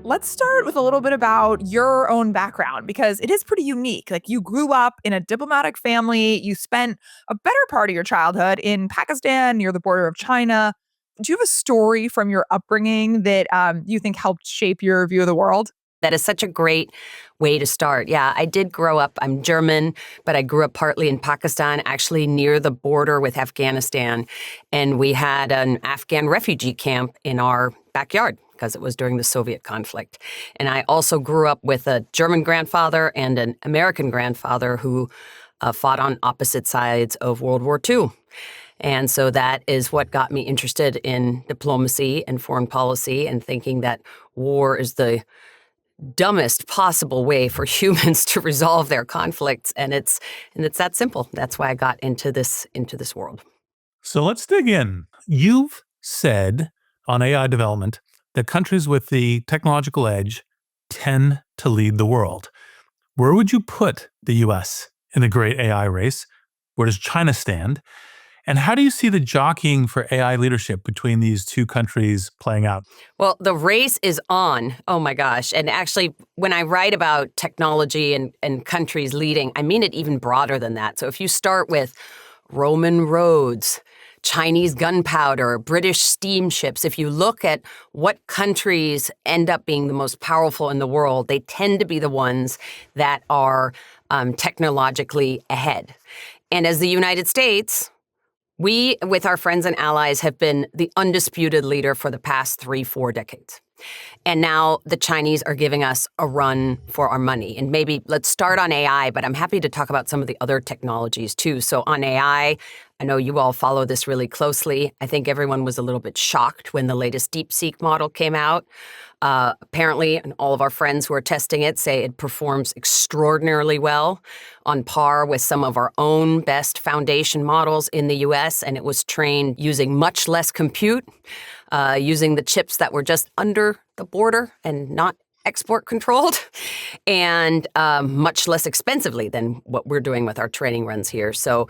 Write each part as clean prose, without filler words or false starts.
let's start with a little bit about your own background because it is pretty unique. Like you grew up in a diplomatic family, you spent a better part of your childhood in Pakistan near the border of China. Do you have a story from your upbringing that you think helped shape your view of the world? That is such a great way to start. Yeah, I did grow up. I'm German, but I grew up partly in Pakistan, actually near the border with Afghanistan. And we had an Afghan refugee camp in our backyard because it was during the Soviet conflict. And I also grew up with a German grandfather and an American grandfather who fought on opposite sides of World War II. And so that is what got me interested in diplomacy and foreign policy and thinking that war is the dumbest possible way for humans to resolve their conflicts, and it's that simple. That's why I got into this world. So let's dig in. You've said on AI development that countries with the technological edge tend to lead the world. Where would you put the U.S. in the great AI race? Where does China stand? And how do you see the jockeying for AI leadership between these two countries playing out? Well, the race is on. Oh my gosh. And actually, when I write about technology and countries leading, I mean it even broader than that. So if you start with Roman roads, Chinese gunpowder, British steamships, if you look at what countries end up being the most powerful in the world, they tend to be the ones that are technologically ahead. And as the United States, we, with our friends and allies, have been the undisputed leader for the past 3-4 decades. And now the Chinese are giving us a run for our money. And maybe let's start on AI, but I'm happy to talk about some of the other technologies too. So on AI, I know you all follow this really closely. I think everyone was a little bit shocked when the latest Deepseek model came out. Apparently, and all of our friends who are testing it say it performs extraordinarily well, on par with some of our own best foundation models in the U.S., and it was trained using much less compute, using the chips that were just under the border and not export controlled, and much less expensively than what we're doing with our training runs here. So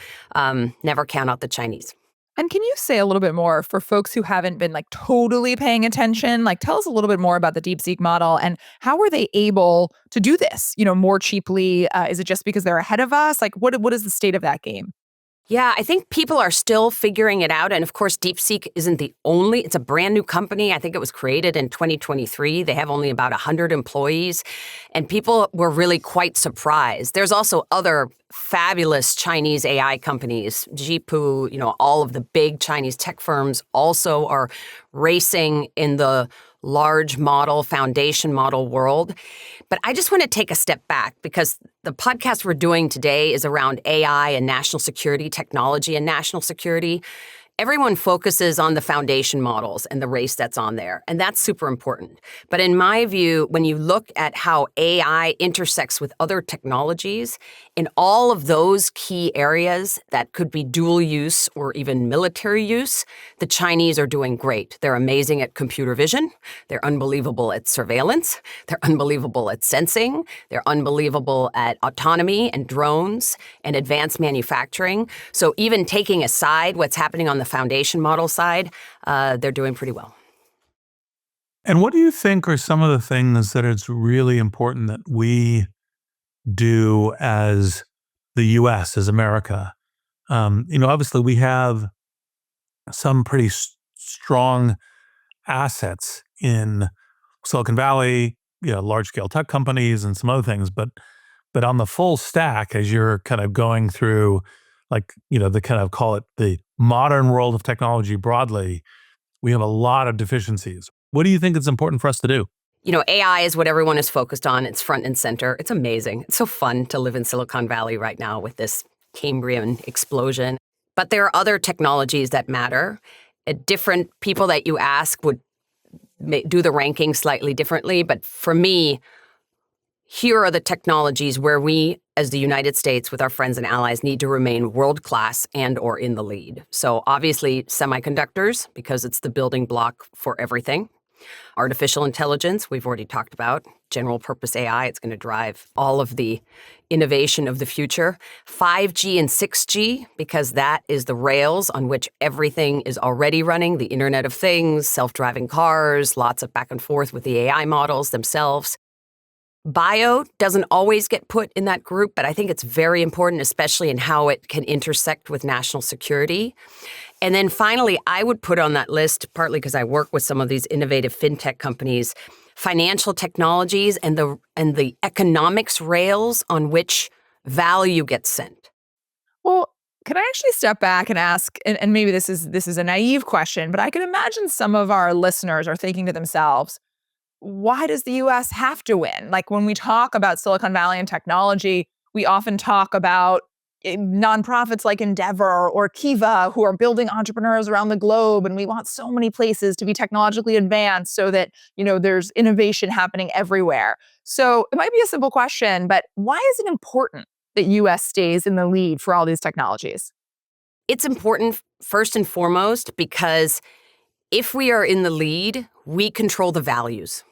never count out the Chinese. And can you say a little bit more for folks who haven't been like totally paying attention? Like tell us a little bit more about the DeepSeek model and how were they able to do this, more cheaply? Is it just because they're ahead of us? Like what is the state of that game? Yeah, I think people are still figuring it out. And of course, Deepseek isn't it's a brand new company. I think it was created in 2023. They have only about 100 employees. And people were really quite surprised. There's also other fabulous Chinese AI companies, Zhipu, all of the big Chinese tech firms also are racing in the large model, foundation model world. But I just want to take a step back because the podcast we're doing today is around AI and national security, technology and national security. Everyone focuses on the foundation models and the race that's on there, and that's super important. But in my view, when you look at how AI intersects with other technologies, in all of those key areas that could be dual use or even military use, the Chinese are doing great. They're amazing at computer vision. They're unbelievable at surveillance. They're unbelievable at sensing. They're unbelievable at autonomy and drones and advanced manufacturing. So even taking aside what's happening on the foundation model side, they're doing pretty well. And what do you think are some of the things that it's really important that we do as the U.S., as America? Obviously we have some pretty strong assets in Silicon Valley, large-scale tech companies and some other things, but on the full stack, as you're kind of going through, the kind of call it the modern world of technology broadly, we have a lot of deficiencies. What do you think is important for us to do? AI is what everyone is focused on. It's front and center. It's amazing. It's so fun to live in Silicon Valley right now with this Cambrian explosion. But there are other technologies that matter. Different people that you ask would do the ranking slightly differently. But for me, here are the technologies where we, as the United States, with our friends and allies, need to remain world-class and or in the lead. So obviously, semiconductors, because it's the building block for everything. Artificial intelligence, we've already talked about. General purpose AI, it's going to drive all of the innovation of the future. 5G and 6G, because that is the rails on which everything is already running. The Internet of Things, self-driving cars, lots of back and forth with the AI models themselves. Bio doesn't always get put in that group, but I think it's very important, especially in how it can intersect with national security. And then finally, I would put on that list, partly because I work with some of these innovative fintech companies, financial technologies and the economics rails on which value gets sent. Well, can I actually step back and ask, and maybe this is a naive question, but I can imagine some of our listeners are thinking to themselves, why does the US have to win? Like when we talk about Silicon Valley and technology, we often talk about nonprofits like Endeavor or Kiva who are building entrepreneurs around the globe. And we want so many places to be technologically advanced so that, there's innovation happening everywhere. So it might be a simple question, but why is it important that US stays in the lead for all these technologies? It's important first and foremost because if we are in the lead, we control the values.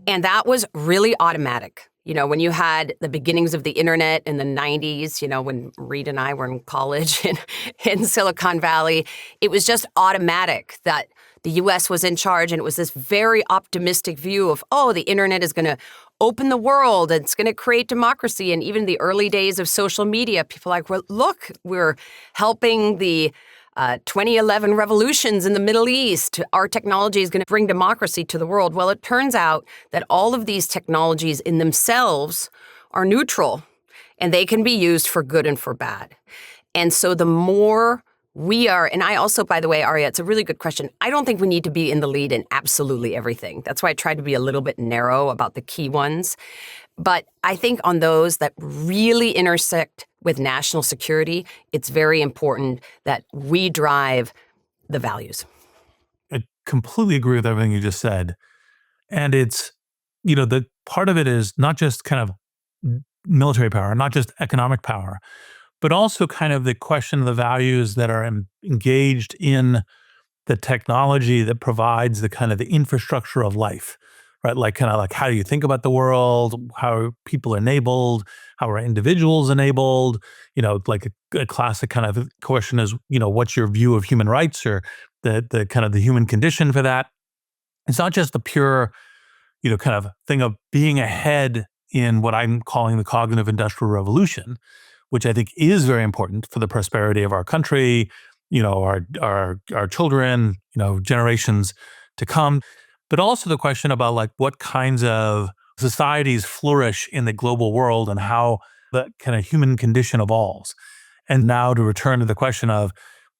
And that was really automatic. When you had the beginnings of the internet in the 90s, when Reid and I were in college in Silicon Valley, it was just automatic that the U.S. was in charge. And it was this very optimistic view of, the internet is going to open the world. It's going to create democracy. And even the early days of social media, people were like, well, look, we're helping the 2011 revolutions in the Middle East. Our technology is going to bring democracy to the world. Well, it turns out that all of these technologies in themselves are neutral, and they can be used for good and for bad. And so the more we are, and I also, by the way, Aria, it's a really good question. I don't think we need to be in the lead in absolutely everything. That's why I tried to be a little bit narrow about the key ones. But I think on those that really intersect with national security, it's very important that we drive the values. I completely agree with everything you just said. And it's, the part of it is not just kind of military power, not just economic power, but also kind of the question of the values that are engaged in the technology that provides the kind of the infrastructure of life, right? Like kind of like how do you think about the world? How are people enabled? How are individuals enabled? Like a classic kind of question is, what's your view of human rights or the kind of the human condition for that? It's not just the pure, kind of thing of being ahead in what I'm calling the cognitive industrial revolution, which I think is very important for the prosperity of our country, our children, generations to come. But also the question about like what kinds of societies flourish in the global world and how the kind of human condition evolves. And now to return to the question of,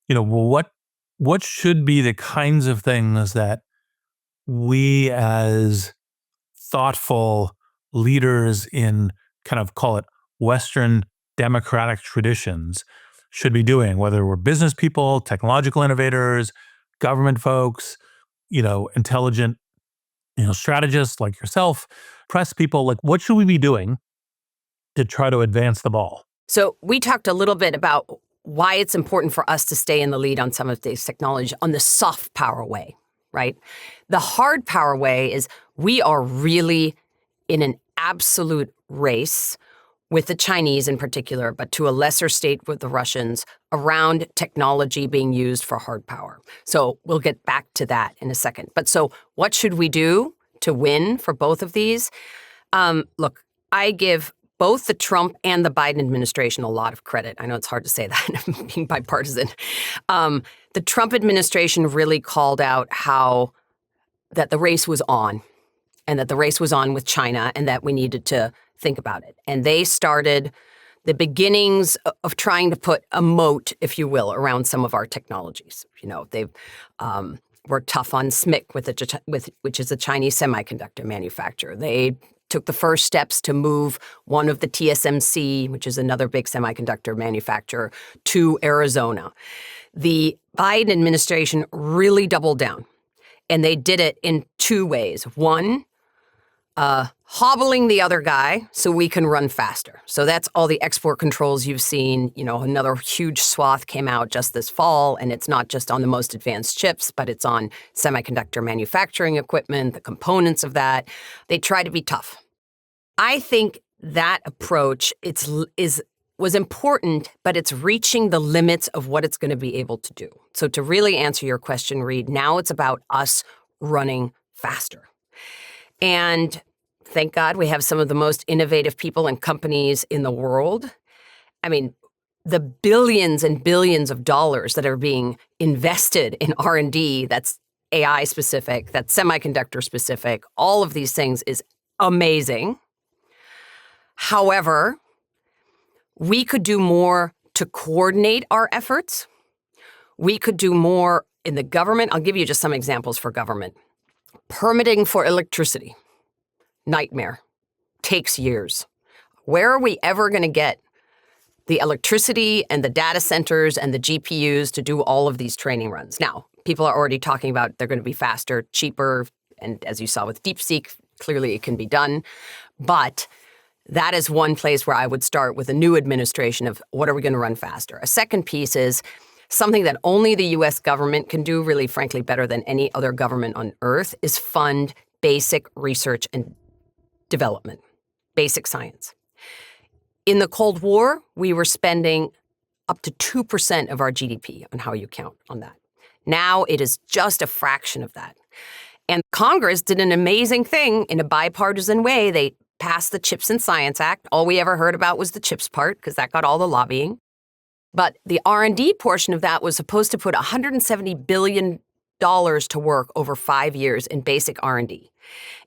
what should be the kinds of things that we as thoughtful leaders in kind of call it Western democratic traditions should be doing, whether we're business people, technological innovators, government folks, intelligent, strategists like yourself, press people, like what should we be doing to try to advance the ball? So we talked a little bit about why it's important for us to stay in the lead on some of these technology on the soft power way, right? The hard power way is we are really in an absolute race with the Chinese in particular, but to a lesser state with the Russians, around technology being used for hard power. So we'll get back to that in a second. But so what should we do to win for both of these? Look, I give both the Trump and the Biden administration a lot of credit. I know it's hard to say that, being bipartisan. The Trump administration really called out that the race was on, and that the race was on with China, and that we needed to think about it. And they started the beginnings of trying to put a moat, if you will, around some of our technologies. They've were tough on SMIC, which is a Chinese semiconductor manufacturer. They took the first steps to move one of the TSMC, which is another big semiconductor manufacturer, to Arizona. The Biden administration really doubled down, and they did it in two ways. One, hobbling the other guy so we can run faster. So that's all the export controls you've seen. Another huge swath came out just this fall, and it's not just on the most advanced chips, but it's on semiconductor manufacturing equipment, the components of that. They try to be tough. I think that approach was important, but it's reaching the limits of what it's going to be able to do. So to really answer your question, Reid, now it's about us running faster. And thank God we have some of the most innovative people and companies in the world. I mean, the billions and billions of dollars that are being invested in R&D that's AI specific, that's semiconductor specific, all of these things is amazing. However, we could do more to coordinate our efforts. We could do more in the government. I'll give you just some examples for government. Permitting for electricity, nightmare, takes years. Where are we ever going to get the electricity and the data centers and the GPUs to do all of these training runs? Now, people are already talking about they're going to be faster, cheaper, and as you saw with Deepseek, clearly it can be done. But that is one place where I would start with a new administration of what are we going to run faster? A second piece is something that only the U.S. government can do, really, frankly, better than any other government on earth, is fund basic research and development, basic science. In the Cold War, we were spending up to 2% of our GDP on how you count on that. Now it is just a fraction of that. And Congress did an amazing thing in a bipartisan way. They passed the CHIPS and Science Act. All we ever heard about was the CHIPS part because that got all the lobbying. But the R&D portion of that was supposed to put $170 billion to work over 5 years in basic R&D.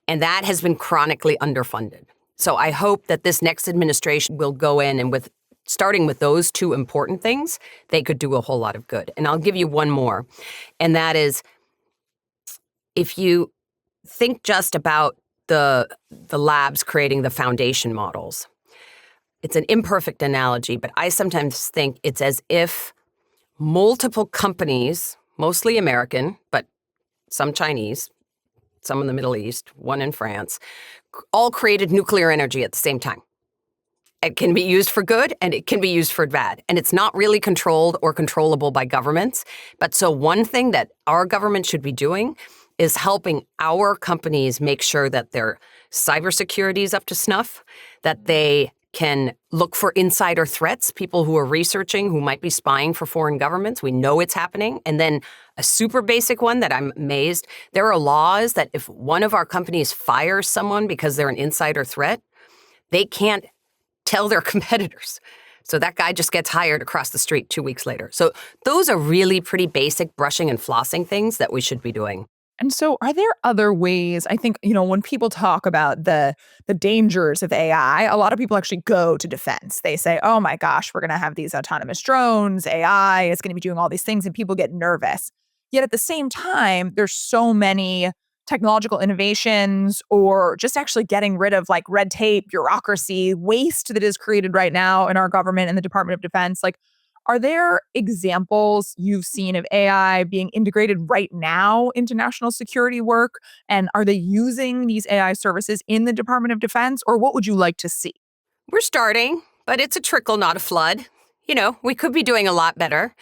And that has been chronically underfunded. So I hope that this next administration will go in and starting with those two important things, they could do a whole lot of good. And I'll give you one more. And that is, if you think just about the labs creating the foundation models, it's an imperfect analogy, but I sometimes think it's as if multiple companies, mostly American, but some Chinese, some in the Middle East, one in France, all created nuclear energy at the same time. It can be used for good and it can be used for bad. And it's not really controlled or controllable by governments. But so one thing that our government should be doing is helping our companies make sure that their cybersecurity is up to snuff, that they can look for insider threats, people who are researching, who might be spying for foreign governments. We know it's happening. And then a super basic one that I'm amazed, there are laws that if one of our companies fires someone because they're an insider threat, they can't tell their competitors. So that guy just gets hired across the street 2 weeks later. So those are really pretty basic brushing and flossing things that we should be doing. And so are there other ways? I think, when people talk about the dangers of AI, a lot of people actually go to defense. They say, oh my gosh, we're going to have these autonomous drones, AI is going to be doing all these things, and people get nervous. Yet at the same time, there's so many technological innovations or just actually getting rid of like red tape, bureaucracy, waste that is created right now in our government and the Department of Defense. Like, are there examples you've seen of AI being integrated right now into national security work? And are they using these AI services in the Department of Defense? Or what would you like to see? We're starting, but it's a trickle, not a flood. We could be doing a lot better.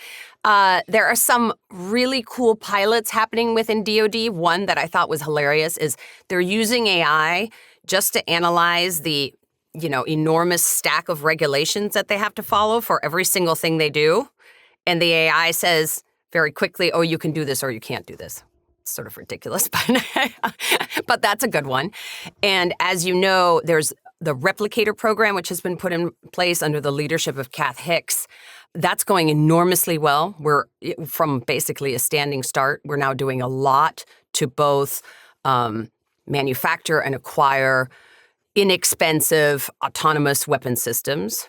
There are some really cool pilots happening within DoD. One that I thought was hilarious is they're using AI just to analyze the enormous stack of regulations that they have to follow for every single thing they do. And the AI says very quickly, oh, you can do this or you can't do this. It's sort of ridiculous, but that's a good one. And as you know, there's the replicator program, which has been put in place under the leadership of Kath Hicks. That's going enormously well. We're from basically a standing start. We're now doing a lot to both manufacture and acquire inexpensive autonomous weapon systems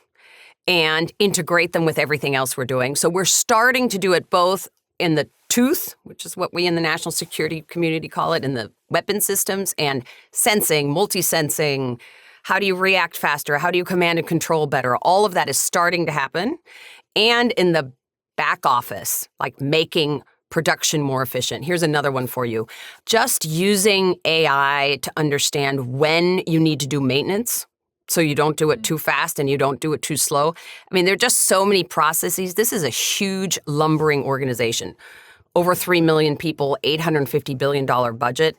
and integrate them with everything else we're doing. So we're starting to do it both in the tooth, which is what we in the national security community call it, in the weapon systems, and sensing, multi-sensing. How do you react faster? How do you command and control better? All of that is starting to happen. And in the back office, like making production more efficient. Here's another one for you. Just using AI to understand when you need to do maintenance so you don't do it too fast and you don't do it too slow. I mean, there are just so many processes. This is a huge, lumbering organization. Over 3 million people, $850 billion budget.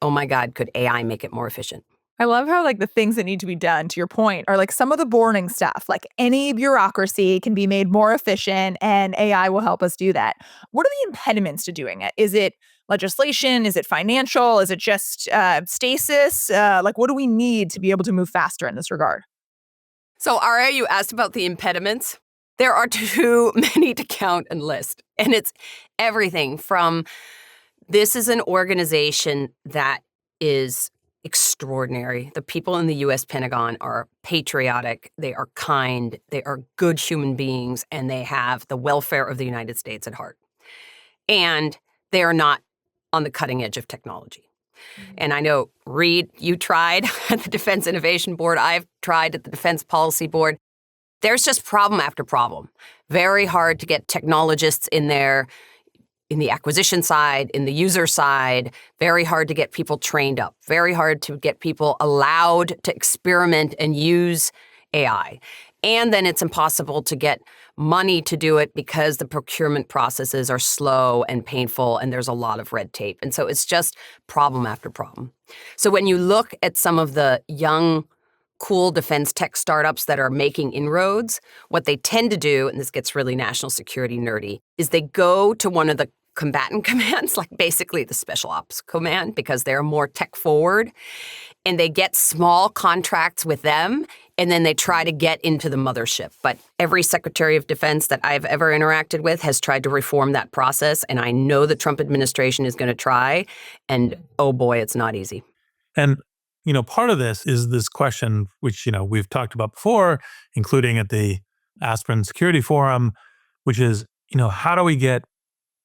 Oh my God, could AI make it more efficient? I love how like the things that need to be done, to your point, are like some of the boring stuff. Like any bureaucracy can be made more efficient and AI will help us do that. What are the impediments to doing it? Is it legislation? Is it financial? Is it just stasis? Like what do we need to be able to move faster in this regard? So, Aria, you asked about the impediments. There are too many to count and list. And it's everything from this is an organization that is extraordinary. The people in the U.S. Pentagon are patriotic, they are kind, they are good human beings, and they have the welfare of the United States at heart. And they are not on the cutting edge of technology. And I know, Reid, you tried at the Defense Innovation Board. I've tried at the Defense Policy Board. There's just problem after problem. Very hard to get technologists in there, in the acquisition side, in the user side. Very hard to get people trained up. Very hard to get people allowed to experiment and use AI. And then it's impossible to get money to do it because the procurement processes are slow and painful and there's a lot of red tape. And so it's just problem after problem. So when you look at some of the young, cool defense tech startups that are making inroads, what they tend to do, and this gets really national security nerdy, is they go to one of the combatant commands, like basically the special ops command, because they're more tech forward, and they get small contracts with them, and then they try to get into the mothership. But every Secretary of Defense that I've ever interacted with has tried to reform that process, and I know the Trump administration is going to try, and oh boy, it's not easy. And, part of this is this question, which, we've talked about before, including at the Aspen Security Forum, which is, how do we get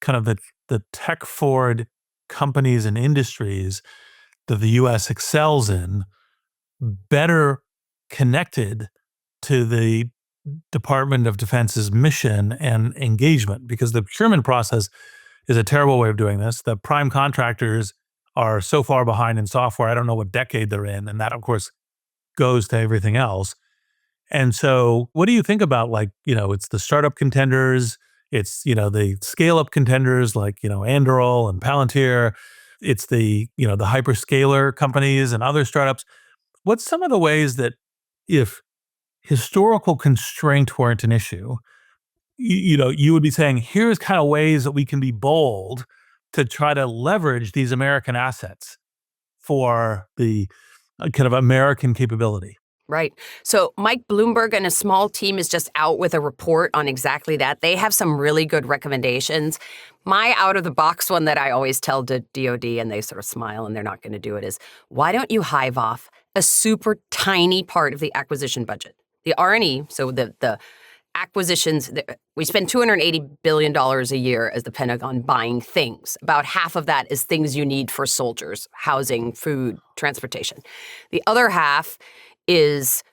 kind of the tech forward companies and industries that the U.S. excels in better connected to the Department of Defense's mission and engagement? Because the procurement process is a terrible way of doing this. The prime contractors are so far behind in software. I don't know what decade they're in. And that, of course, goes to everything else. And so what do you think about, it's the startup contenders, it's, the scale-up contenders like, Anduril and Palantir, it's the hyperscaler companies and other startups. What's some of the ways that if historical constraint weren't an issue, you would be saying, here's kind of ways that we can be bold to try to leverage these American assets for the kind of American capability? Right. So Mike Bloomberg and a small team is just out with a report on exactly that. They have some really good recommendations. My out-of-the-box one that I always tell to DOD, and they sort of smile and they're not going to do it, is why don't you hive off a super tiny part of the acquisition budget? The R&E, so the acquisitions, we spend $280 billion a year as the Pentagon buying things. About half of that is things you need for soldiers, housing, food, transportation. The other half is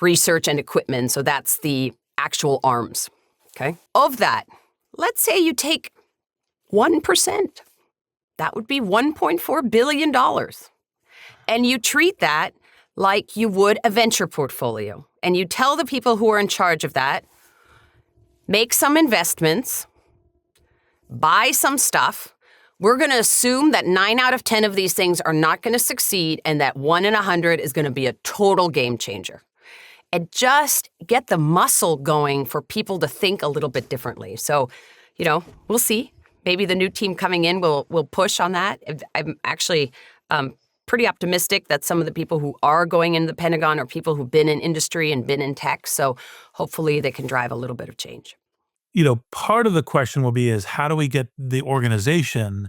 research and equipment. So that's the actual arms. Okay. Of that, let's say you take 1%. That would be $1.4 billion. And you treat that like you would a venture portfolio. And you tell the people who are in charge of that, make some investments, buy some stuff. We're going to assume that 9 out of 10 of these things are not going to succeed and that 1 in 100 is going to be a total game changer. And just get the muscle going for people to think a little bit differently. So, we'll see. Maybe the new team coming in will push on that. I'm actually pretty optimistic that some of the people who are going into the Pentagon are people who've been in industry and been in tech. So hopefully they can drive a little bit of change. Part of the question will be is how do we get the organization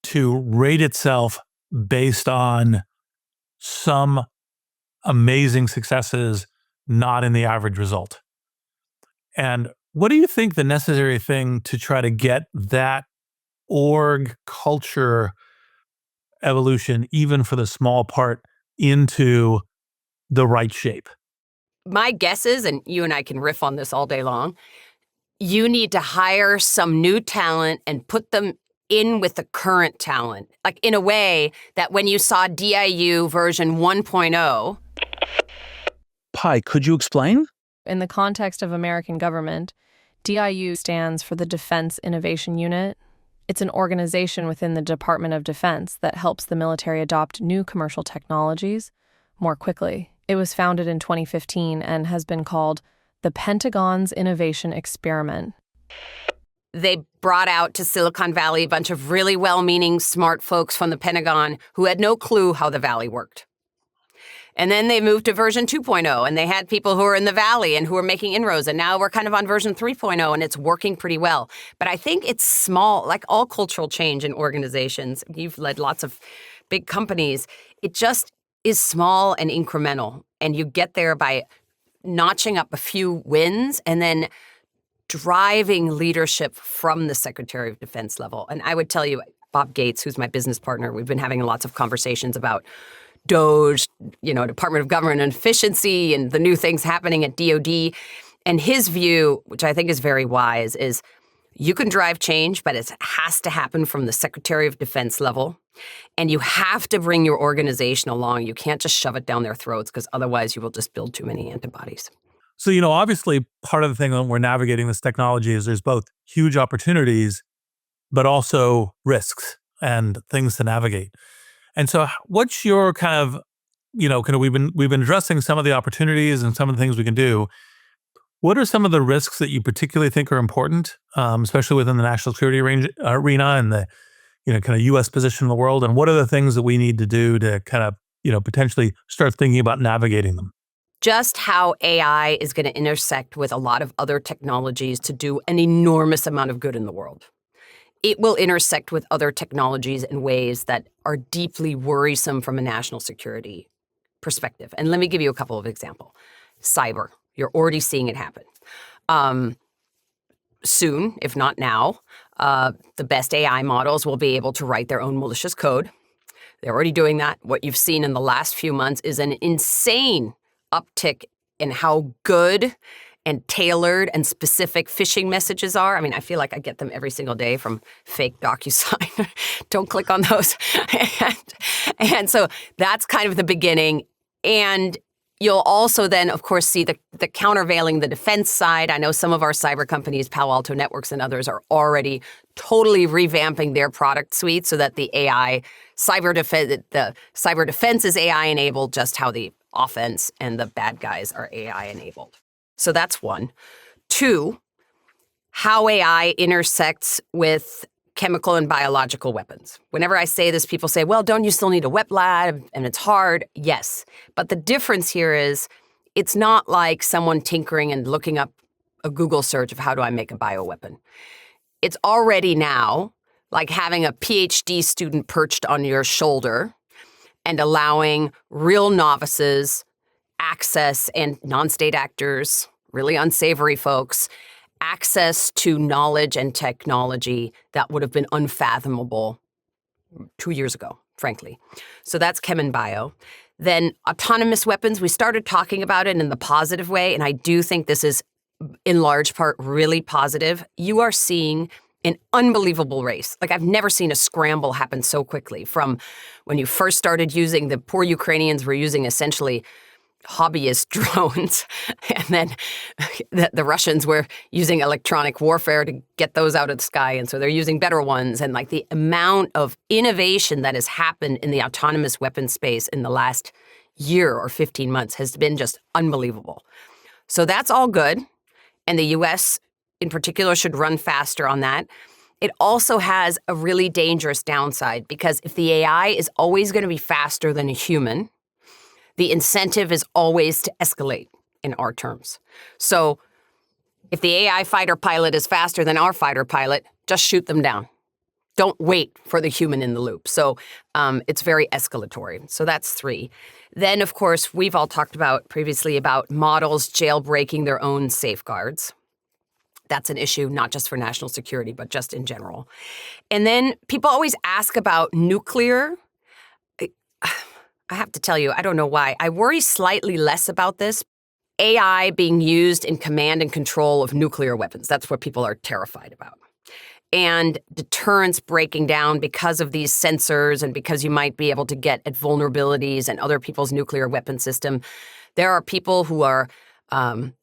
to rate itself based on some amazing successes, not in the average result? And what do you think the necessary thing to try to get that org culture evolution, even for the small part, into the right shape? My guess is, and you and I can riff on this all day long, you need to hire some new talent and put them in with the current talent. Like in a way that when you saw DIU version 1.0. Pi, could you explain? In the context of American government, DIU stands for the Defense Innovation Unit. It's an organization within the Department of Defense that helps the military adopt new commercial technologies more quickly. It was founded in 2015 and has been called the Pentagon's Innovation Experiment. They brought out to Silicon Valley a bunch of really well-meaning, smart folks from the Pentagon who had no clue how the Valley worked. And then they moved to version 2.0, and they had people who were in the Valley and who were making inroads. And now we're kind of on version 3.0, and it's working pretty well. But I think it's small, like all cultural change in organizations. You've led lots of big companies. It just is small and incremental. And you get there by notching up a few wins and then driving leadership from the Secretary of Defense level. And I would tell you, Bob Gates, who's my business partner, we've been having lots of conversations about DOGE, Department of Government Efficiency, and the new things happening at DOD. And his view, which I think is very wise, is you can drive change, but it has to happen from the Secretary of Defense level. And you have to bring your organization along. You can't just shove it down their throats, because otherwise you will just build too many antibodies. So, obviously part of the thing when we're navigating this technology is there's both huge opportunities, but also risks and things to navigate. And so what's your kind of we've been addressing some of the opportunities and some of the things we can do. What are some of the risks that you particularly think are important, especially within the national security arena and the kind of U.S. position in the world? And what are the things that we need to do to kind of potentially start thinking about navigating them? Just how AI is going to intersect with a lot of other technologies to do an enormous amount of good in the world. It will intersect with other technologies in ways that are deeply worrisome from a national security perspective. And let me give you a couple of examples. Cyber, you're already seeing it happen. Soon, if not now, the best AI models will be able to write their own malicious code. They're already doing that. What you've seen in the last few months is an insane uptick in how good and tailored and specific phishing messages are. I mean, I feel like I get them every single day from fake DocuSign. Don't click on those. and so that's kind of the beginning. And you'll also then, of course, see the countervailing the defense side. I know some of our cyber companies, Palo Alto Networks and others, are already totally revamping their product suite so that the cyber defense is AI enabled, just how the offense and the bad guys are AI enabled. So that's one. Two, how AI intersects with chemical and biological weapons. Whenever I say this, people say, well, don't you still need a wet lab? And it's hard. Yes. But the difference here is it's not like someone tinkering and looking up a Google search of how do I make a bioweapon. It's already now like having a PhD student perched on your shoulder and allowing real novices access, and non-state actors, really unsavory folks, access to knowledge and technology that would have been unfathomable 2 years ago, frankly. So that's chem and bio. Then autonomous weapons, we started talking about it in the positive way, and I do think this is, in large part, really positive. You are seeing an unbelievable race. Like, I've never seen a scramble happen so quickly. From when you first started using, the poor Ukrainians were using essentially hobbyist drones, and then the Russians were using electronic warfare to get those out of the sky, and so they're using better ones. And like the amount of innovation that has happened in the autonomous weapons space in the last year or 15 months has been just unbelievable. So that's all good, and the U.S. in particular should run faster on that. It also has a really dangerous downside, because if the AI is always going to be faster than a human, the incentive is always to escalate in our terms. So if the AI fighter pilot is faster than our fighter pilot, just shoot them down. Don't wait for the human in the loop. So it's very escalatory. So that's 3. Then, of course, we've all talked about previously about models jailbreaking their own safeguards. That's an issue not just for national security, but just in general. And then people always ask about nuclear. I have to tell you, I don't know why. I worry slightly less about this, AI being used in command and control of nuclear weapons. That's what people are terrified about. And deterrence breaking down because of these sensors and because you might be able to get at vulnerabilities in other people's nuclear weapon system. There are people who are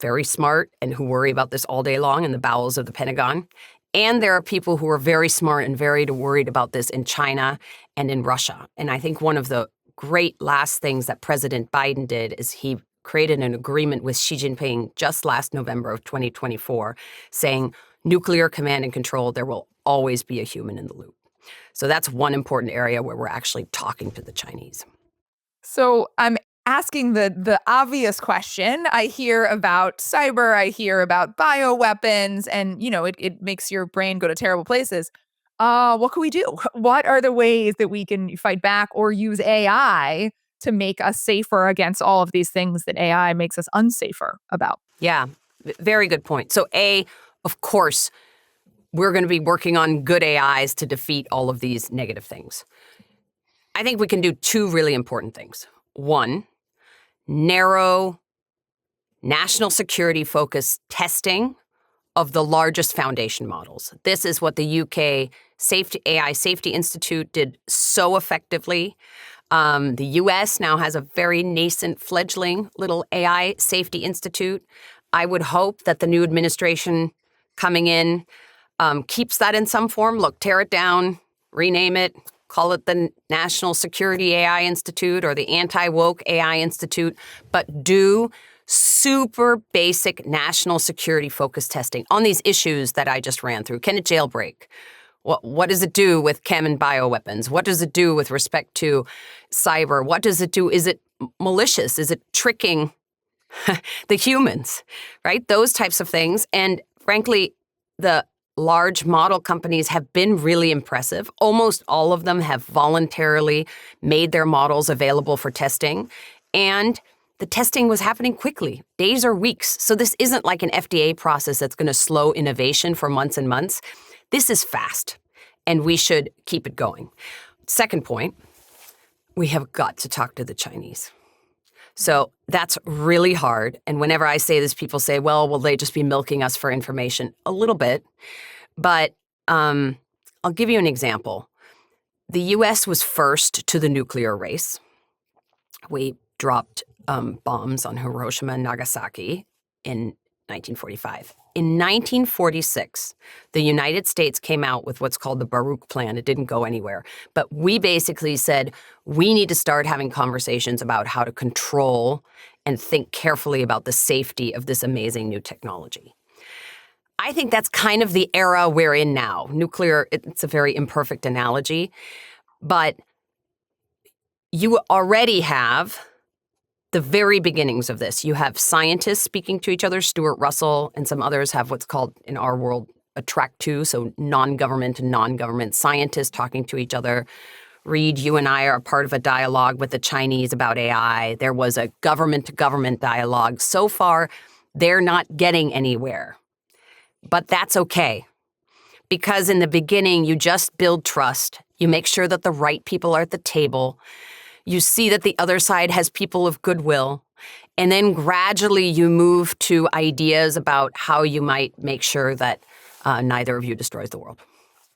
very smart and who worry about this all day long in the bowels of the Pentagon. And there are people who are very smart and very worried about this in China and in Russia. And I think one of the great last things that President Biden did is he created an agreement with Xi Jinping just last November of 2024 saying nuclear command and control, there will always be a human in the loop. So that's one important area where we're actually talking to the Chinese. So I'm asking the obvious question. I hear about cyber, I hear about bioweapons, and it makes your brain go to terrible places. What can we do? What are the ways that we can fight back or use AI to make us safer against all of these things that AI makes us unsafer about? Yeah, very good point. So of course, we're going to be working on good AIs to defeat all of these negative things. I think we can do two really important things. One, narrow national security focused testing of the largest foundation models. This is what the UK AI Safety Institute did so effectively. The U.S. now has a very nascent, fledgling little AI Safety Institute. I would hope that the new administration coming in keeps that in some form. Look, tear it down, rename it, call it the National Security AI Institute or the Anti-Woke AI Institute, but do super basic national security focused testing on these issues that I just ran through. Can it jailbreak? What does it do with chem and bioweapons? What does it do with respect to cyber? What does it do? Is it malicious? Is it tricking the humans, right? Those types of things. And frankly, the large model companies have been really impressive. Almost all of them have voluntarily made their models available for testing. And the testing was happening quickly, days or weeks. So this isn't like an FDA process that's going to slow innovation for months and months. This is fast, and we should keep it going. Second point, we have got to talk to the Chinese. So that's really hard. And whenever I say this, people say, well, will they just be milking us for information? A little bit. But I'll give you an example. The U.S. was first to the nuclear race. We dropped bombs on Hiroshima and Nagasaki in 1945. In 1946, the United States came out with what's called the Baruch Plan. It didn't go anywhere. But we basically said, we need to start having conversations about how to control and think carefully about the safety of this amazing new technology. I think that's kind of the era we're in now. Nuclear, it's a very imperfect analogy, but you already have the very beginnings of this. You have scientists speaking to each other. Stuart Russell and some others have what's called, in our world, a track two, so non-government and non-government scientists talking to each other. Reid, you and I are part of a dialogue with the Chinese about AI. There was a government-to-government dialogue. So far, they're not getting anywhere. But that's okay, because in the beginning, you just build trust. You make sure that the right people are at the table. You see that the other side has people of goodwill. And then gradually you move to ideas about how you might make sure that neither of you destroys the world.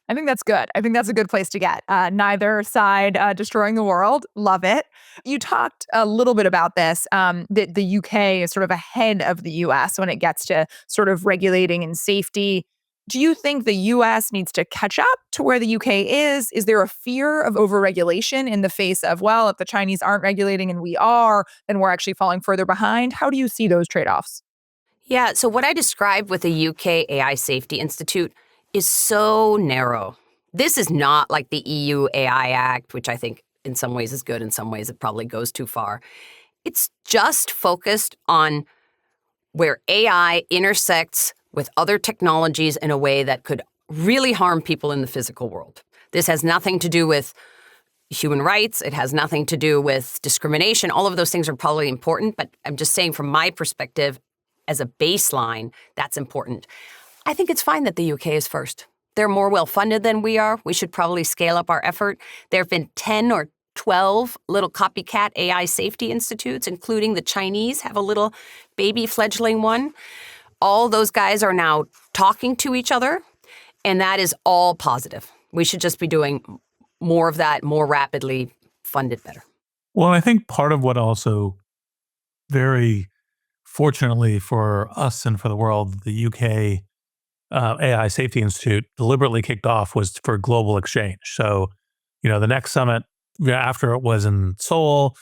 I think that's good. I think that's a good place to get. Neither side destroying the world. Love it. You talked a little bit about this, that the UK is sort of ahead of the US when it gets to sort of regulating and safety. Do you think the US needs to catch up to where the UK is? Is there a fear of overregulation in the face of, well, if the Chinese aren't regulating and we are, then we're actually falling further behind? How do you see those trade-offs? Yeah, so what I described with the UK AI Safety Institute is so narrow. This is not like the EU AI Act, which I think in some ways is good, in some ways it probably goes too far. It's just focused on where AI intersects with other technologies in a way that could really harm people in the physical world. This has nothing to do with human rights. It has nothing to do with discrimination. All of those things are probably important, but I'm just saying from my perspective, as a baseline, that's important. I think it's fine that the UK is first. They're more well-funded than we are. We should probably scale up our effort. There have been 10 or 12 little copycat AI safety institutes, including the Chinese have a little baby fledgling one. All those guys are now talking to each other, and that is all positive. We should just be doing more of that more rapidly, funded better. Well, I think part of what also very fortunately for us and for the world, the UK AI Safety Institute deliberately kicked off was for global exchange. So, the next summit after it was in Seoul,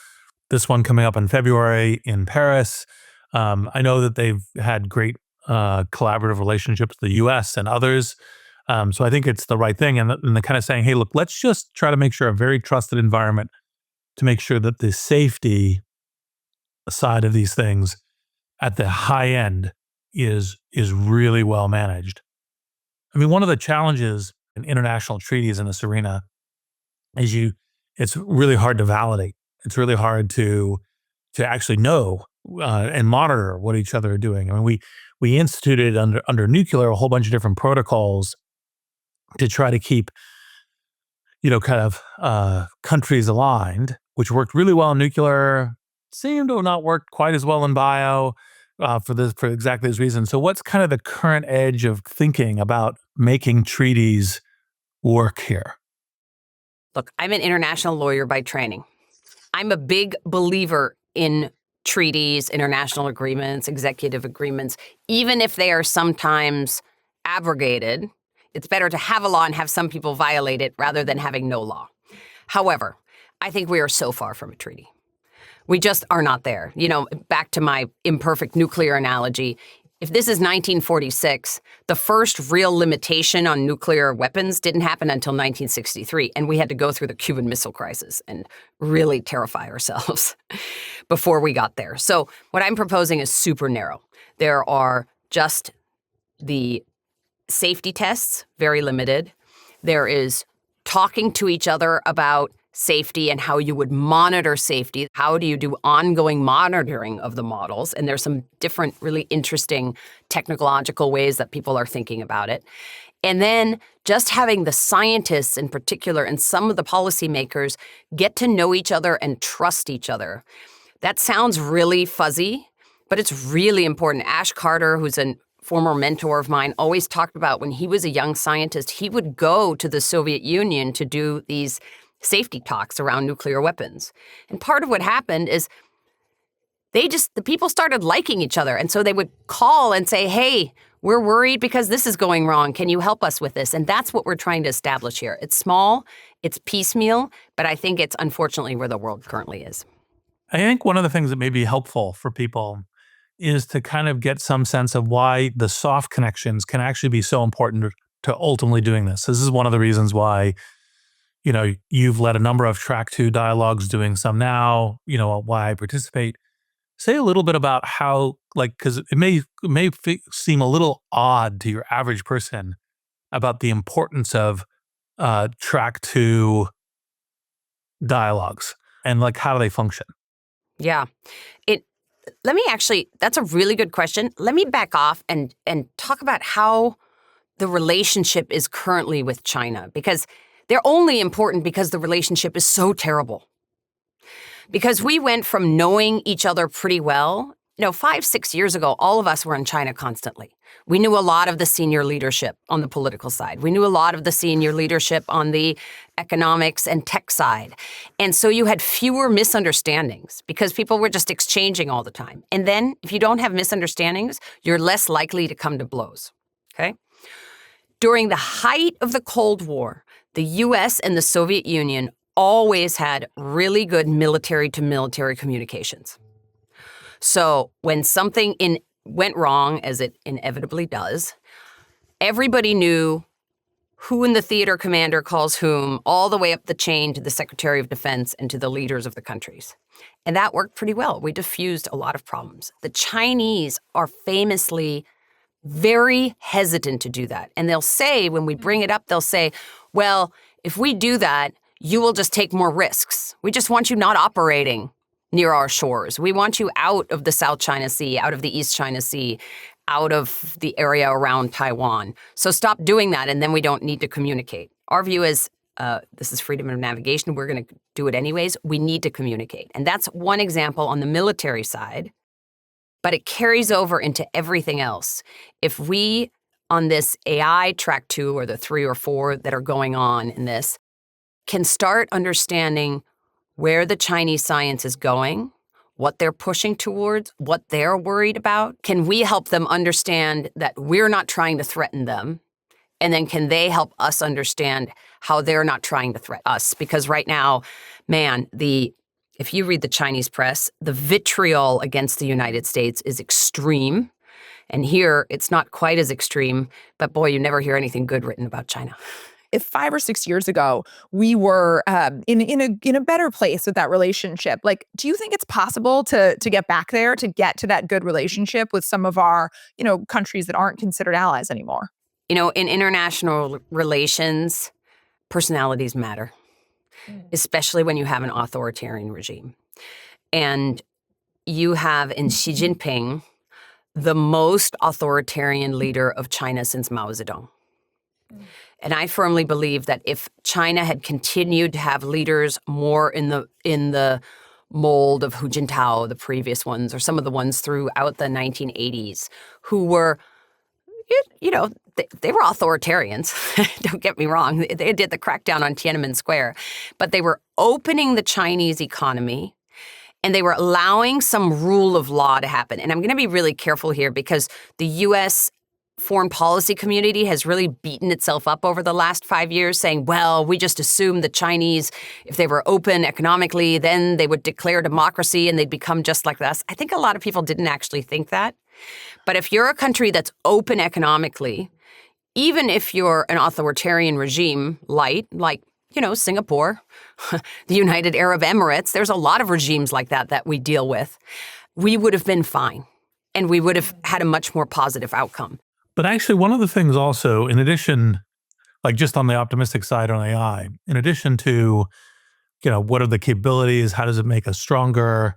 this one coming up in February in Paris. I know that they've had great collaborative relationships with the U.S. and others. So I think it's the right thing. And they're kind of saying, hey, look, let's just try to make sure a very trusted environment to make sure that the safety side of these things at the high end is really well managed. I mean, one of the challenges in international treaties in this arena is it's really hard to validate. It's really hard to actually know and monitor what each other are doing. I mean, we instituted under nuclear a whole bunch of different protocols to try to keep kind of countries aligned, which worked really well in nuclear, seemed to have not worked quite as well in bio for exactly this reason. So what's kind of the current edge of thinking about making treaties work here? Look, I'm an international lawyer by training. I'm a big believer in treaties, international agreements, executive agreements. Even if they are sometimes abrogated, it's better to have a law and have some people violate it rather than having no law. However, I think we are so far from a treaty. We just are not there. Back to my imperfect nuclear analogy, if this is 1946, the first real limitation on nuclear weapons didn't happen until 1963, and we had to go through the Cuban Missile Crisis and really terrify ourselves before we got there. So what I'm proposing is super narrow. There are just the safety tests, very limited. There is talking to each other about safety and how you would monitor safety. How do you do ongoing monitoring of the models? And there's some different really interesting technological ways that people are thinking about it. And then just having the scientists in particular and some of the policymakers get to know each other and trust each other. That sounds really fuzzy, but it's really important. Ash Carter, who's a former mentor of mine, always talked about when he was a young scientist, he would go to the Soviet Union to do these safety talks around nuclear weapons. And part of what happened is the people started liking each other. And so they would call and say, hey, we're worried because this is going wrong. Can you help us with this? And that's what we're trying to establish here. It's small, it's piecemeal, but I think it's unfortunately where the world currently is. I think one of the things that may be helpful for people is to kind of get some sense of why the soft connections can actually be so important to ultimately doing this. This is one of the reasons why you've led a number of track 2 dialogues, doing some now, why I participate. Say a little bit about how, because it may seem a little odd to your average person about the importance of track 2 dialogues and how do they function? Yeah. That's a really good question. Let me back off and talk about how the relationship is currently with China, because they're only important because the relationship is so terrible. Because we went from knowing each other pretty well. 5-6 years ago, all of us were in China constantly. We knew a lot of the senior leadership on the political side. We knew a lot of the senior leadership on the economics and tech side. And so you had fewer misunderstandings because people were just exchanging all the time. And then if you don't have misunderstandings, you're less likely to come to blows. Okay? During the height of the Cold War, the U.S. and the Soviet Union always had really good military-to-military communications. So when something went wrong, as it inevitably does, everybody knew who in the theater commander calls whom, all the way up the chain to the Secretary of Defense and to the leaders of the countries. And that worked pretty well. We diffused a lot of problems. The Chinese are famously very hesitant to do that. And they'll say, when we bring it up, they'll say, well, if we do that, you will just take more risks. We just want you not operating near our shores. We want you out of the South China Sea, out of the East China Sea, out of the area around Taiwan. So stop doing that, and then we don't need to communicate. Our view is this is freedom of navigation. We're going to do it anyways. We need to communicate. And that's one example on the military side, but it carries over into everything else. If we, on this AI track 2 or the 3 or 4 that are going on in this, can start understanding where the Chinese science is going, what they're pushing towards, what they're worried about, can we help them understand that we're not trying to threaten them? And then can they help us understand how they're not trying to threaten us? Because right now, man, if you read the Chinese press, the vitriol against the United States is extreme. And here, it's not quite as extreme, but boy, you never hear anything good written about China. If 5 or 6 years ago we were in a better place with that relationship, like, do you think it's possible to get back there, to get to that good relationship with some of our, countries that aren't considered allies anymore? In international relations, personalities matter, especially when you have an authoritarian regime. And you have in Xi Jinping the most authoritarian leader of China since Mao Zedong. And I firmly believe that if China had continued to have leaders more in the mold of Hu Jintao, the previous ones, or some of the ones throughout the 1980s, who were, they were authoritarians. Don't get me wrong. They did the crackdown on Tiananmen Square, but they were opening the Chinese economy and they were allowing some rule of law to happen. And I'm going to be really careful here because the U.S. foreign policy community has really beaten itself up over the last 5 years saying, well, we just assumed the Chinese, if they were open economically, then they would declare democracy and they'd become just like us. I think a lot of people didn't actually think that. But if you're a country that's open economically, even if you're an authoritarian regime light, like, Singapore, the United Arab Emirates, there's a lot of regimes like that we deal with, we would have been fine and we would have had a much more positive outcome. But actually, one of the things also, in addition, like just on the optimistic side on AI, in addition to, what are the capabilities? How does it make us stronger?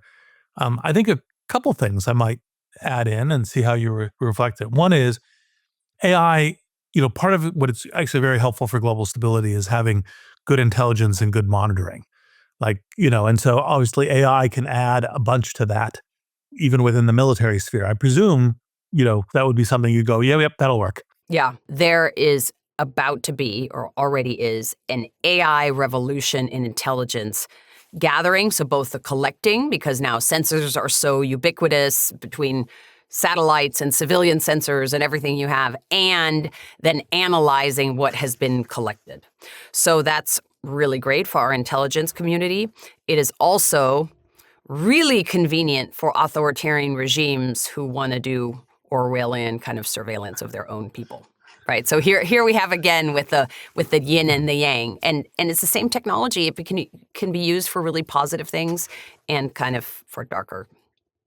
I think a couple things I might add in and see how you reflect it. One is AI, part of what it's actually very helpful for global stability is having good intelligence and good monitoring. And so obviously AI can add a bunch to that, even within the military sphere. I presume that would be something you go, yep, that'll work. Yeah, there is about to be, or already is, an AI revolution in intelligence gathering. So both the collecting, because now sensors are so ubiquitous between satellites and civilian sensors and everything you have, and then analyzing what has been collected. So that's really great for our intelligence community. It is also really convenient for authoritarian regimes who want to do Orwellian kind of surveillance of their own people, right? So here we have again with the yin and the yang, and it's the same technology. It can be used for really positive things and kind of for darker.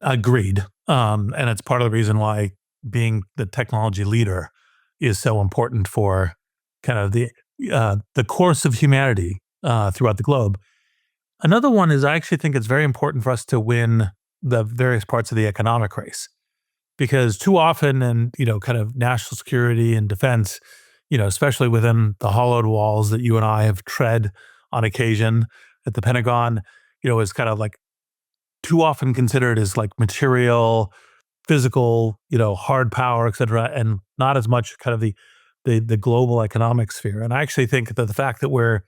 Agreed, and it's part of the reason why being the technology leader is so important for kind of the course of humanity throughout the globe. Another one is I actually think it's very important for us to win the various parts of the economic race. Because too often in, kind of national security and defense, especially within the hollowed walls that you and I have tread on occasion at the Pentagon, is kind of like too often considered as like material, physical, hard power, et cetera, and not as much kind of the global economic sphere. And I actually think that the fact that we're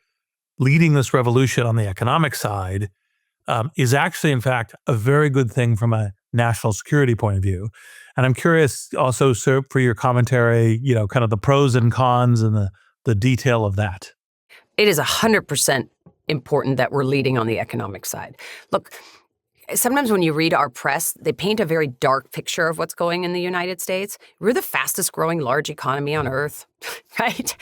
leading this revolution on the economic side is actually, in fact, a very good thing from a national security point of view. And I'm curious also, sir, for your commentary, kind of the pros and cons and the detail of that. It is 100% important that we're leading on the economic side. Look, sometimes when you read our press, they paint a very dark picture of what's going in the United States. We're the fastest growing large economy on earth, right?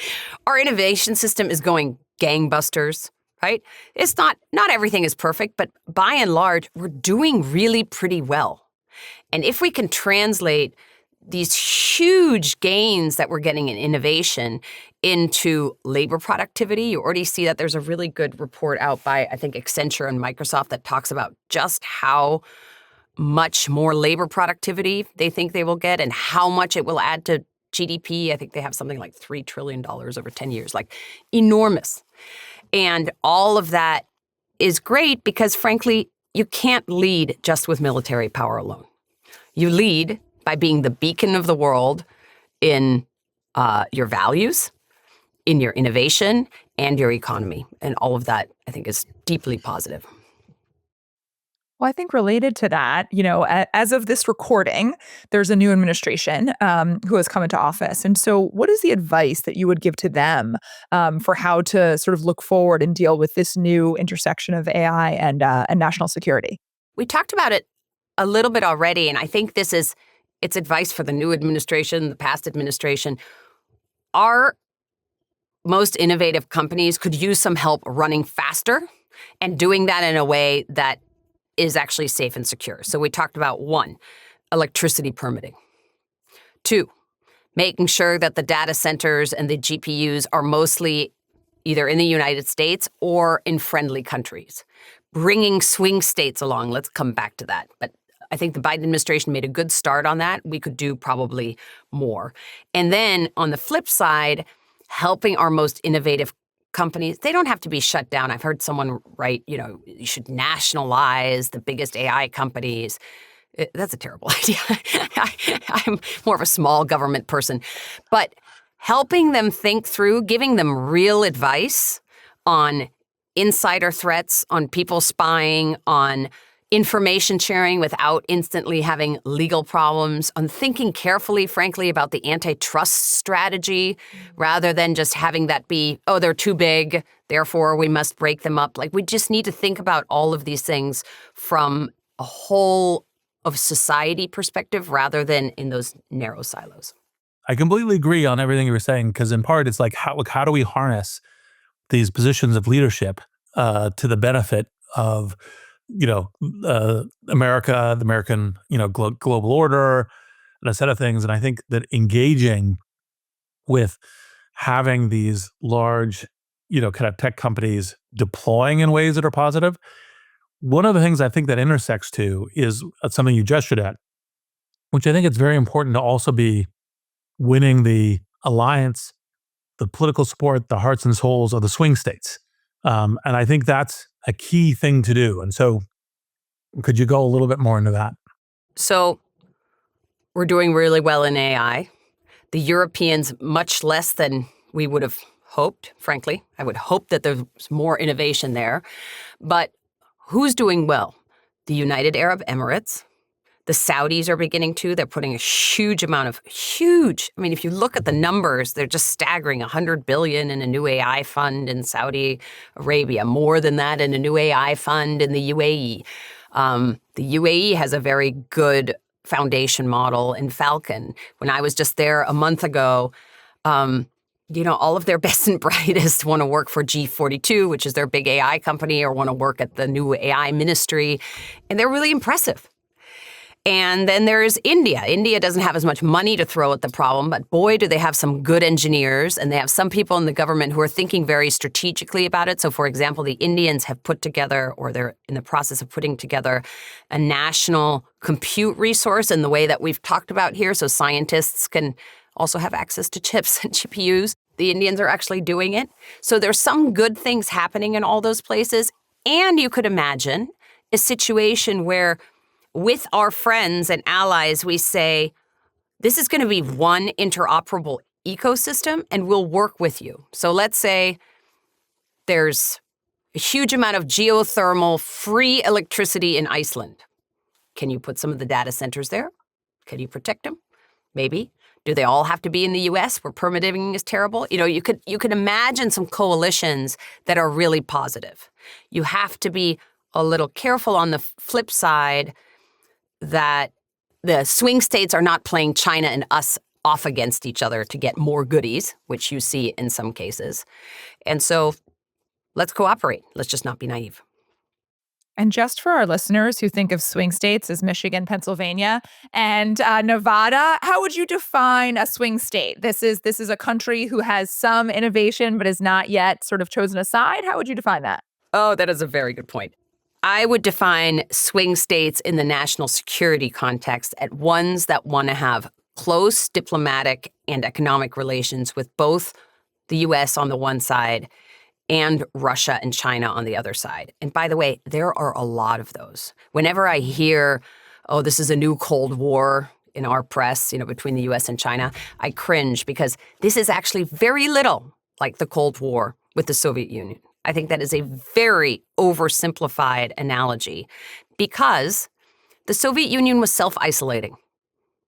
Our innovation system is going gangbusters, right? It's not everything is perfect, but by and large, we're doing really pretty well. And if we can translate these huge gains that we're getting in innovation into labor productivity, you already see that there's a really good report out by, I think, Accenture and Microsoft that talks about just how much more labor productivity they think they will get and how much it will add to GDP. I think they have something like $3 trillion over 10 years, like enormous. And all of that is great because, frankly, you can't lead just with military power alone. You lead by being the beacon of the world in your values, in your innovation, and your economy. And all of that, I think, is deeply positive. Well, I think related to that, as of this recording, there's a new administration who has come into office. And so, what is the advice that you would give to them for how to sort of look forward and deal with this new intersection of AI and national security? We talked about it a little bit already, and I think it's advice for the new administration, the past administration. Our most innovative companies could use some help running faster and doing that in a way that is actually safe and secure. So we talked about 1, electricity permitting. 2, making sure that the data centers and the GPUs are mostly either in the United States or in friendly countries. Bringing swing states along, let's come back to that. But I think the Biden administration made a good start on that. We could do probably more. And then on the flip side, helping our most innovative companies, they don't have to be shut down. I've heard someone write, you should nationalize the biggest AI companies. That's a terrible idea. I'm more of a small government person. But helping them think through, giving them real advice on insider threats, on people spying, on information sharing without instantly having legal problems, on thinking carefully, frankly, about the antitrust strategy rather than just having that be, oh, they're too big, therefore we must break them up. Like, we just need to think about all of these things from a whole of society perspective rather than in those narrow silos. I completely agree on everything you were saying, because in part it's like, how do we harness these positions of leadership to the benefit of America, the American, global order, and a set of things. And I think that engaging with having these large, kind of tech companies deploying in ways that are positive. One of the things I think that intersects to is something you gestured at, which I think it's very important to also be winning the alliance, the political support, the hearts and souls of the swing states. And I think that's a key thing to do. And so could you go a little bit more into that? So we're doing really well in AI. The Europeans, much less than we would have hoped, frankly. I would hope that there's more innovation there. But who's doing well? The United Arab Emirates. The Saudis are beginning to. They're putting a huge amount of I mean, if you look at the numbers, they're just staggering. $100 billion in a new AI fund in Saudi Arabia, more than that in a new AI fund in the UAE. The UAE has a very good foundation model in Falcon. When I was just there a month ago, all of their best and brightest want to work for G42, which is their big AI company, or want to work at the new AI ministry. And they're really impressive. And then there's India. India doesn't have as much money to throw at the problem, but boy, do they have some good engineers, and they have some people in the government who are thinking very strategically about it. So, for example, the Indians have put together, or they're in the process of putting together, a national compute resource in the way that we've talked about here, so scientists can also have access to chips and GPUs. The Indians are actually doing it. So there's some good things happening in all those places. And you could imagine a situation where with our friends and allies, we say, this is going to be one interoperable ecosystem, and we'll work with you. So let's say there's a huge amount of geothermal free electricity in Iceland. Can you put some of the data centers there? Can you protect them? Maybe. Do they all have to be in the U.S. where permitting is terrible? You could imagine some coalitions that are really positive. You have to be a little careful on the flip side that the swing states are not playing China and us off against each other to get more goodies, which you see in some cases. And so let's cooperate. Let's just not be naive. And just for our listeners who think of swing states as Michigan, Pennsylvania, and Nevada, how would you define a swing state? This is a country who has some innovation but is not yet sort of chosen a side. How would you define that? Oh, that is a very good point. I would define swing states in the national security context at ones that want to have close diplomatic and economic relations with both the U.S. on the one side and Russia and China on the other side. And by the way, there are a lot of those. Whenever I hear, oh, this is a new Cold War in our press, between the U.S. and China, I cringe because this is actually very little like the Cold War with the Soviet Union. I think that is a very oversimplified analogy because the Soviet Union was self-isolating.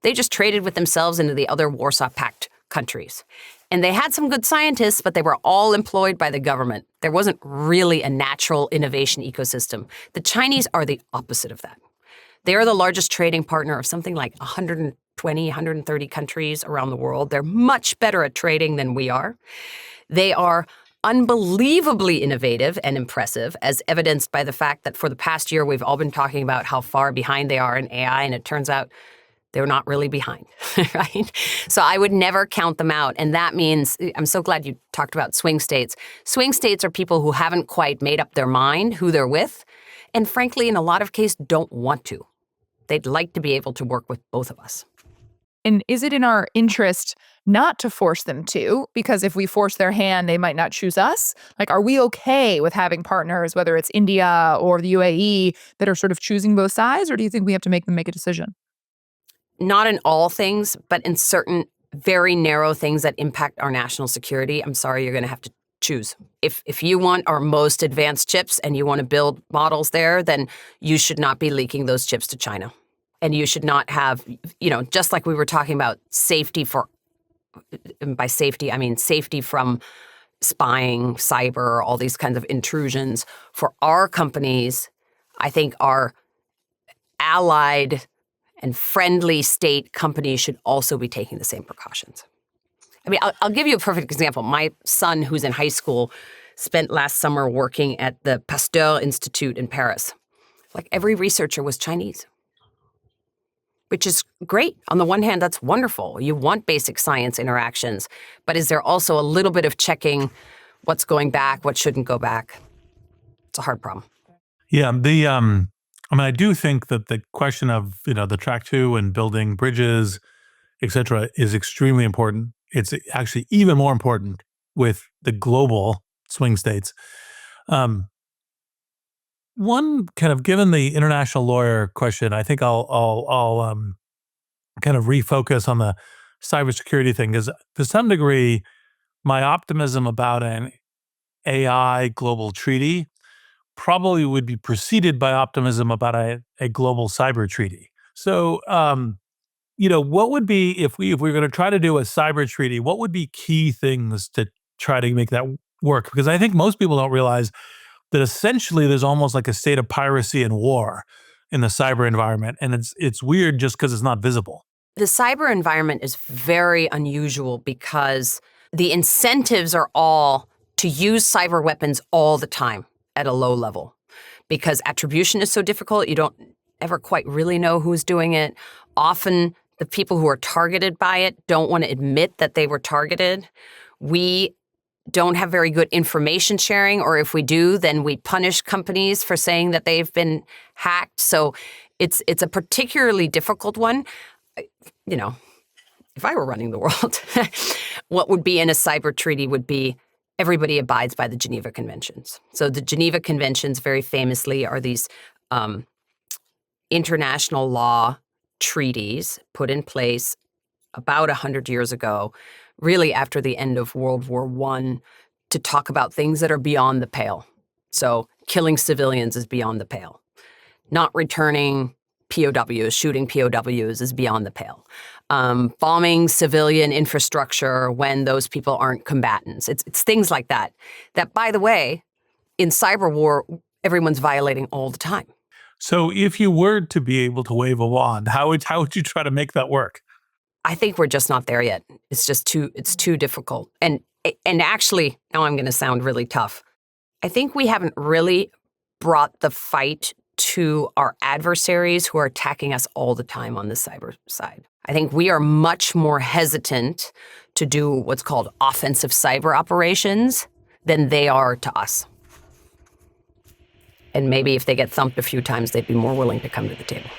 They just traded with themselves into the other Warsaw Pact countries. And they had some good scientists, but they were all employed by the government. There wasn't really a natural innovation ecosystem. The Chinese are the opposite of that. They are the largest trading partner of something like 120, 130 countries around the world. They're much better at trading than we are. They are unbelievably innovative and impressive, as evidenced by the fact that for the past year, we've all been talking about how far behind they are in AI, and it turns out they're not really behind, right? So I would never count them out. And that means, I'm so glad you talked about swing states. Swing states are people who haven't quite made up their mind who they're with, and frankly, in a lot of cases, don't want to. They'd like to be able to work with both of us. And is it in our interest not to force them to? Because if we force their hand, they might not choose us. Like, are we okay with having partners, whether it's India or the UAE, that are sort of choosing both sides? Or do you think we have to make them make a decision? Not in all things, but in certain very narrow things that impact our national security, I'm sorry, you're going to have to choose. If you want our most advanced chips and you want to build models there, then you should not be leaking those chips to China. And you should not have, just like we were talking about safety and by safety, I mean safety from spying, cyber, all these kinds of intrusions. For our companies, I think our allied and friendly state companies should also be taking the same precautions. I mean, I'll give you a perfect example. My son, who's in high school, spent last summer working at the Pasteur Institute in Paris. Like, every researcher was Chinese, which is great. On the one hand, that's wonderful. You want basic science interactions, but is there also a little bit of checking what's going back, what shouldn't go back? It's a hard problem. Yeah, I do think that the question of, the track two and building bridges, et cetera, is extremely important. It's actually even more important with the global swing states. One kind of, given the international lawyer question, I think I'll kind of refocus on the cybersecurity thing, because to some degree, my optimism about an AI global treaty probably would be preceded by optimism about a global cyber treaty. So, what would be, if we were going to try to do a cyber treaty, what would be key things to try to make that work? Because I think most people don't realize that essentially there's almost like a state of piracy and war in the cyber environment, and it's weird just because it's not visible. The cyber environment is very unusual because the incentives are all to use cyber weapons all the time at a low level, because attribution is so difficult. You don't ever quite really know who's doing it. Often the people who are targeted by it don't want to admit that they were targeted. We don't have very good information sharing, or if we do, then we punish companies for saying that they've been hacked. So it's a particularly difficult one. If I were running the world, what would be in a cyber treaty would be everybody abides by the Geneva Conventions. So the Geneva Conventions, very famously, are these international law treaties put in place about 100 years ago, really after the end of World War I, to talk about things that are beyond the pale. So killing civilians is beyond the pale. Not returning POWs, shooting POWs is beyond the pale. Bombing civilian infrastructure when those people aren't combatants. It's things like that. That, by the way, in cyber war, everyone's violating all the time. So if you were to be able to wave a wand, how would you try to make that work? I think we're just not there yet. It's just too difficult. And actually, now I'm going to sound really tough. I think we haven't really brought the fight to our adversaries who are attacking us all the time on the cyber side. I think we are much more hesitant to do what's called offensive cyber operations than they are to us. And maybe if they get thumped a few times, they'd be more willing to come to the table.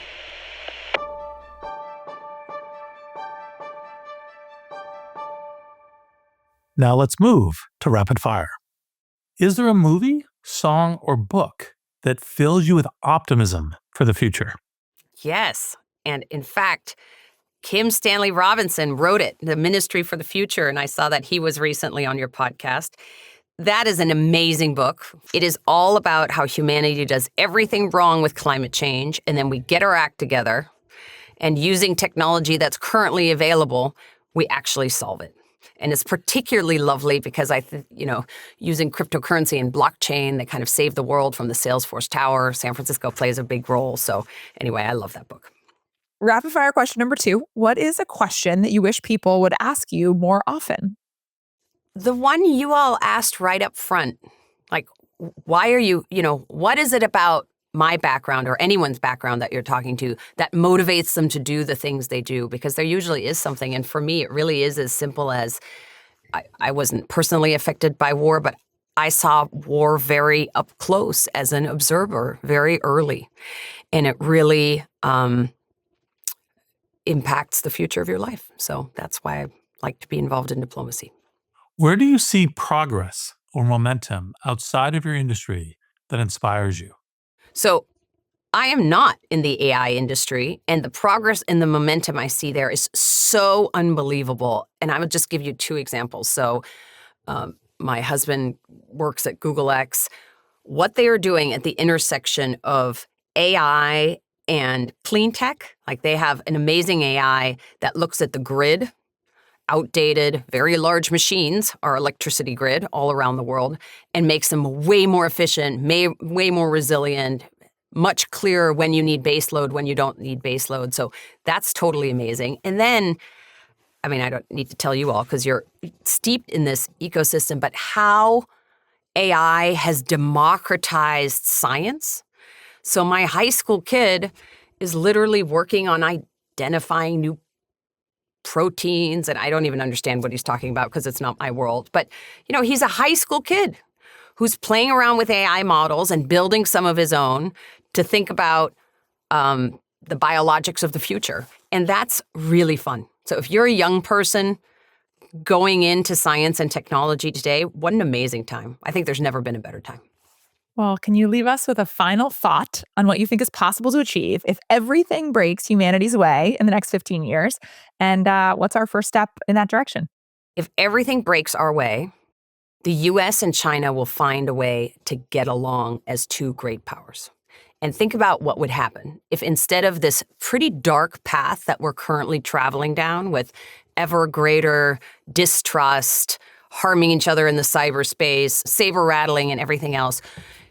Now let's move to rapid fire. Is there a movie, song, or book that fills you with optimism for the future? Yes. And in fact, Kim Stanley Robinson wrote it, The Ministry for the Future, and I saw that he was recently on your podcast. That is an amazing book. It is all about how humanity does everything wrong with climate change, and then we get our act together, and using technology that's currently available, we actually solve it. And it's particularly lovely because using cryptocurrency and blockchain, they kind of save the world from the Salesforce Tower. San Francisco plays a big role. So anyway, I love that book. Rapid fire question number 2. What is a question that you wish people would ask you more often? The one you all asked right up front, like, why are you, what is it about my background or anyone's background that you're talking to that motivates them to do the things they do? Because there usually is something. And for me, it really is as simple as I wasn't personally affected by war, but I saw war very up close as an observer very early. And it really impacts the future of your life. So that's why I like to be involved in diplomacy. Where do you see progress or momentum outside of your industry that inspires you? So I am not in the AI industry, and the progress and the momentum I see there is so unbelievable. And I would just give you 2 examples. So my husband works at Google X. What they are doing at the intersection of AI and clean tech, like they have an amazing AI that looks at the grid, outdated, very large machines, our electricity grid all around the world, and makes them way more efficient, way more resilient, much clearer when you need baseload, when you don't need baseload. So that's totally amazing. And then, I don't need to tell you all because you're steeped in this ecosystem, but how AI has democratized science. So my high school kid is literally working on identifying new proteins, and I don't even understand what he's talking about because it's not my world. But, he's a high school kid who's playing around with AI models and building some of his own to think about the biologics of the future. And that's really fun. So if you're a young person going into science and technology today, what an amazing time. I think there's never been a better time. Well, can you leave us with a final thought on what you think is possible to achieve if everything breaks humanity's way in the next 15 years? And what's our first step in that direction? If everything breaks our way, the U.S. and China will find a way to get along as 2 great powers. And think about what would happen if instead of this pretty dark path that we're currently traveling down with ever greater distrust, harming each other in the cyberspace, saber rattling and everything else,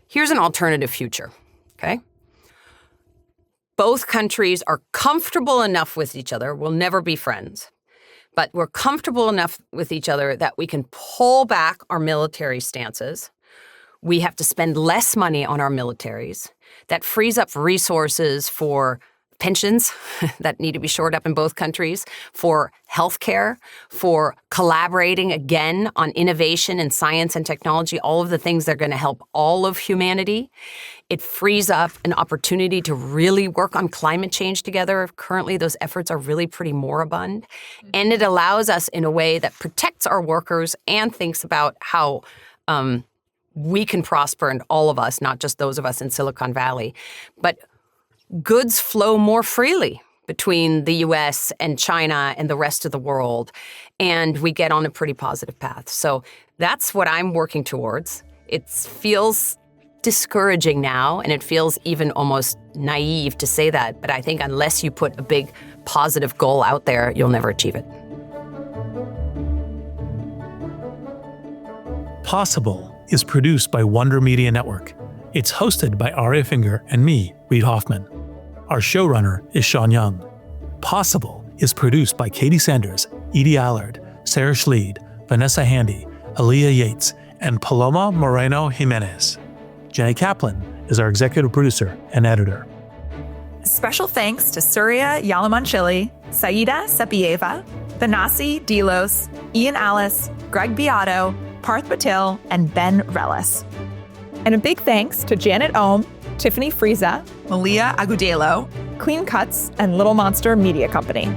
here's an alternative future, okay? Both countries are comfortable enough with each other, we'll never be friends, but we're comfortable enough with each other that we can pull back our military stances. We have to spend less money on our militaries. That frees up resources for pensions that need to be shored up in both countries, for healthcare, for collaborating again on innovation in science and technology, all of the things that are going to help all of humanity. It frees up an opportunity to really work on climate change together. Currently, those efforts are really pretty moribund. And it allows us in a way that protects our workers and thinks about how we can prosper, and all of us, not just those of us in Silicon Valley. But goods flow more freely between the U.S. and China and the rest of the world, and we get on a pretty positive path. So that's what I'm working towards. It feels discouraging now, and it feels even almost naive to say that, but I think unless you put a big positive goal out there, you'll never achieve it. Possible is produced by Wonder Media Network. It's hosted by Aria Finger and me, Reid Hoffman. Our showrunner is Sean Young. Possible is produced by Katie Sanders, Edie Allard, Sarah Schleid, Vanessa Handy, Aaliyah Yates, and Paloma Moreno Jimenez. Jenny Kaplan is our executive producer and editor. Special thanks to Surya Yalamanchili, Saida Sepieva, Thanasi Delos, Ian Alice, Greg Beato, Parth Patil, and Ben Relis. And a big thanks to Janet Ohm, Tiffany Frieza, Malia Agudelo, Clean Cuts, and Little Monster Media Company.